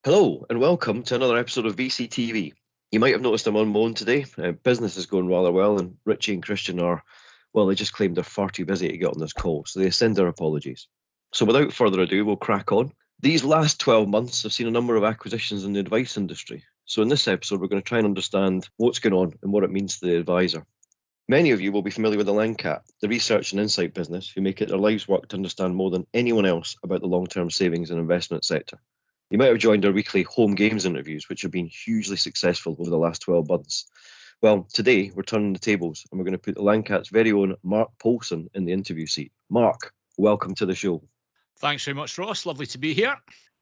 Hello and welcome to another episode of VCTV. You might have noticed I'm on my own today. Business is going rather well, and Richie and Christian they just claimed they're far too busy to get on this call, so they send their apologies. So without further ado, we'll crack on. These last 12 months have seen a number of acquisitions in the advice industry. So in this episode, we're going to try and understand what's going on and what it means to the advisor. Many of you will be familiar with the LANCAP, the research and insight business, who make it their life's work to understand more than anyone else about the long-term savings and investment sector. You might have joined our weekly home games interviews, which have been hugely successful over the last 12 months. Well, today we're turning the tables and we're going to put the LANCAP's very own Mark Polson in the interview seat. Mark, welcome to the show. Thanks very much, Ross. Lovely to be here.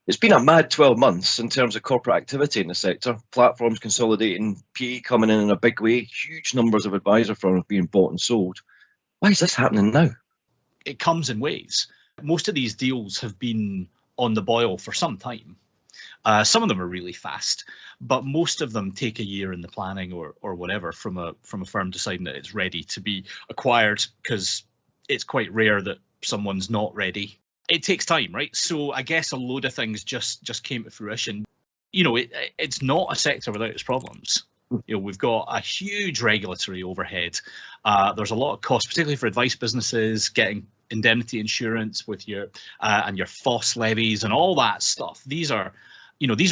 It's been a mad 12 months in terms of corporate activity in the sector. Platforms consolidating, PE coming in a big way, huge numbers of advisor firms being bought and sold. Why is this happening now? It comes in waves. Most of these deals have been on the boil for some time. Some of them are really fast, but most of them take a year in the planning or whatever from a firm deciding that it's ready to be acquired, because it's quite rare that someone's not ready. It takes time, right? So I guess a load of things just came to fruition. It's not a sector without its problems. We've got a huge regulatory overhead. There's a lot of costs, particularly for advice businesses, getting indemnity insurance with your and your FOS levies and all that stuff. These are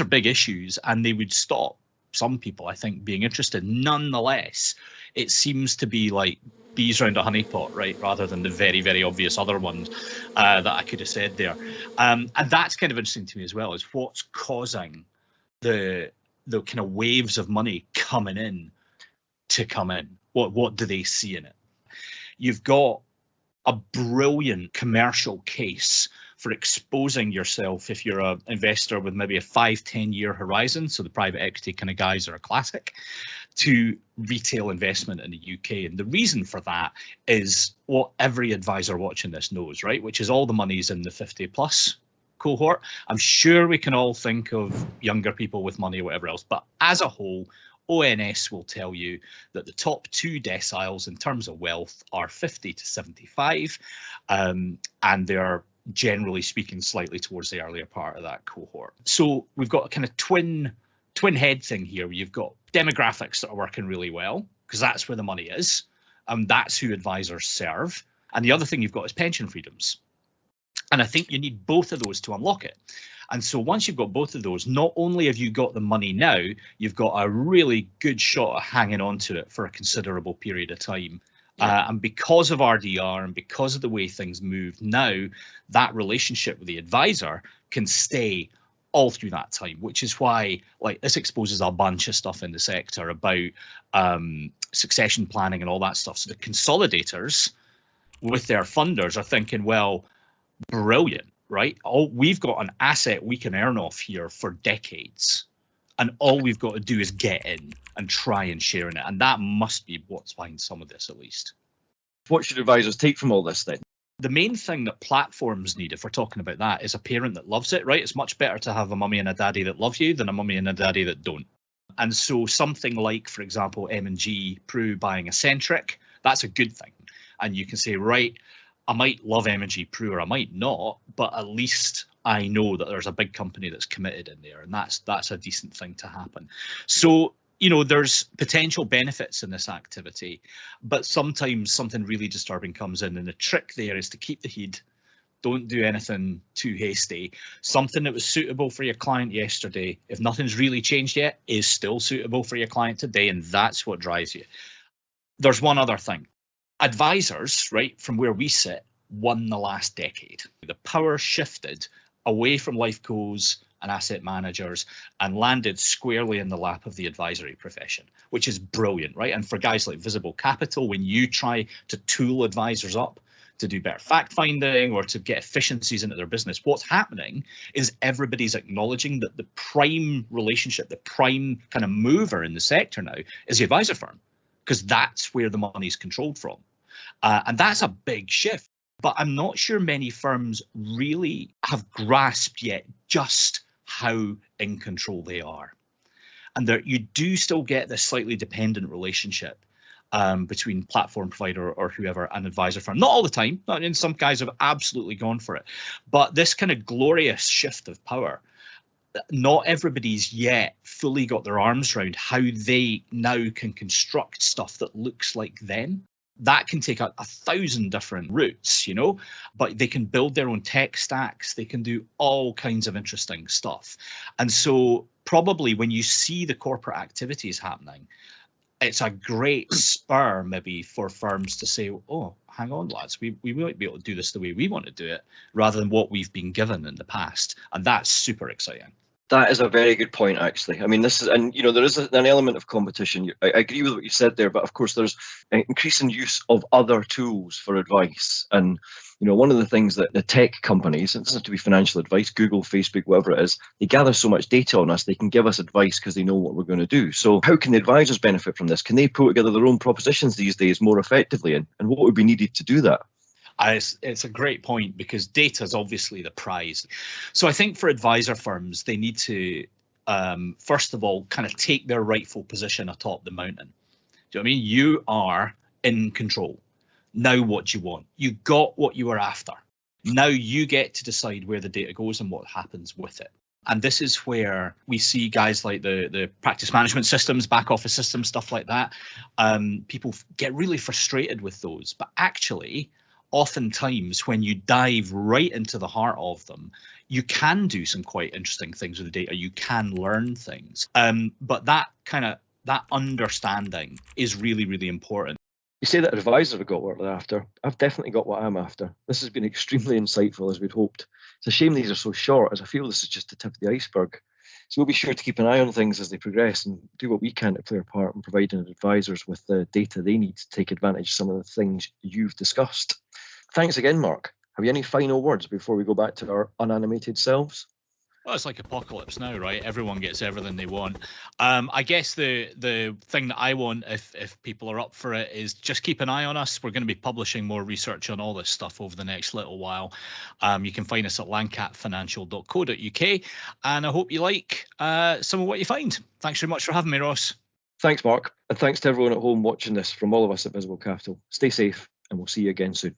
big issues, and they would stop some people, I think, being interested. Nonetheless, it seems to be like bees around a honeypot, right, rather than the very, very obvious other ones that I could have said there. And that's kind of interesting to me as well, is what's causing the kind of waves of money coming in to come in. What do they see in it? You've got a brilliant commercial case for exposing yourself if you're an investor with maybe a 5-10 year horizon. So the private equity kind of guys are a classic, to retail investment in the UK. And the reason for that is what every advisor watching this knows, right? Which is all the money's in the 50 plus cohort. I'm sure we can all think of younger people with money or whatever else, but as a whole, ONS will tell you that the top two deciles in terms of wealth are 50 to 75, and they're generally speaking slightly towards the earlier part of that cohort. So we've got a kind of twin head thing here. You've got demographics that are working really well, because that's where the money is, and that's who advisors serve. And the other thing you've got is pension freedoms. And I think you need both of those to unlock it. And so once you've got both of those, not only have you got the money now, you've got a really good shot at hanging on to it for a considerable period of time. And because of RDR and because of the way things move now, that relationship with the advisor can stay all through that time, which is why this exposes a bunch of stuff in the sector about succession planning and all that stuff. So the consolidators with their funders are thinking, well, brilliant, right? We've got an asset we can earn off here for decades, and all we've got to do is get in and try and share in it. And that must be what's behind some of this, at least. What should advisors take from all this then? The main thing that platforms need, if we're talking about that, is a parent that loves it, right? It's much better to have a mummy and a daddy that love you than a mummy and a daddy that don't. And so something like, for example, M&G Pru buying Eccentric, that's a good thing. And you can say, right, I might love M&G Pru or I might not, but at least I know that there's a big company that's committed in there, and that's a decent thing to happen. So, there's potential benefits in this activity, but sometimes something really disturbing comes in, and the trick there is to keep the heat. Don't do anything too hasty. Something that was suitable for your client yesterday, if nothing's really changed yet, is still suitable for your client today, and that's what drives you. There's one other thing. Advisors, right, from where we sit, won the last decade. The power shifted away from life cos and asset managers and landed squarely in the lap of the advisory profession, which is brilliant, right? And for guys like Visible Capital, when you try to tool advisors up to do better fact finding or to get efficiencies into their business, what's happening is everybody's acknowledging that the prime relationship, the prime kind of mover in the sector now is the advisor firm, because that's where the money's controlled from. And that's a big shift. But I'm not sure many firms really have grasped yet just how in control they are. And there, you do still get this slightly dependent relationship between platform provider or whoever and advisor firm. Not all the time. Not in some guys have absolutely gone for it. But this kind of glorious shift of power not everybody's yet fully got their arms around how they now can construct stuff that looks like them. That can take a 1,000 different routes, but they can build their own tech stacks. They can do all kinds of interesting stuff. And so probably when you see the corporate activities happening, it's a great spur maybe for firms to say, oh, hang on, lads, we might be able to do this the way we want to do it rather than what we've been given in the past. And that's super exciting. That is a very good point, actually. I mean, this is, and there is an element of competition. I agree with what you said there, but of course, there's an increasing use of other tools for advice. And one of the things that the tech companies, it doesn't have to be financial advice, Google, Facebook, whatever it is, they gather so much data on us, they can give us advice because they know what we're going to do. So how can the advisors benefit from this? Can they put together their own propositions these days more effectively? And what would be needed to do that? It's a great point, because data is obviously the prize. So I think for advisor firms, they need to, first of all, kind of take their rightful position atop the mountain. Do you know what I mean? You are in control. Now what do you want? You got what you were after. Now you get to decide where the data goes and what happens with it. And this is where we see guys like the practice management systems, back office systems, stuff like that. People get really frustrated with those. But actually, oftentimes when you dive right into the heart of them, you can do some quite interesting things with the data. You can learn things. But that understanding is really, really important. You say that advisors have got what they're after. I've definitely got what I'm after. This has been extremely insightful, as we'd hoped. It's a shame these are so short, as I feel this is just the tip of the iceberg. So we'll be sure to keep an eye on things as they progress and do what we can to play our part in providing advisors with the data they need to take advantage of some of the things you've discussed. Thanks again, Mark. Have you any final words before we go back to our unanimated selves? Well, it's like apocalypse now, right? Everyone gets everything they want. I guess the thing that I want, if people are up for it, is just keep an eye on us. We're going to be publishing more research on all this stuff over the next little while. You can find us at lancatfinancial.co.uk, and I hope you like some of what you find. Thanks very much for having me, Ross. Thanks, Mark. And thanks to everyone at home watching this from all of us at Visible Capital. Stay safe, and we'll see you again soon.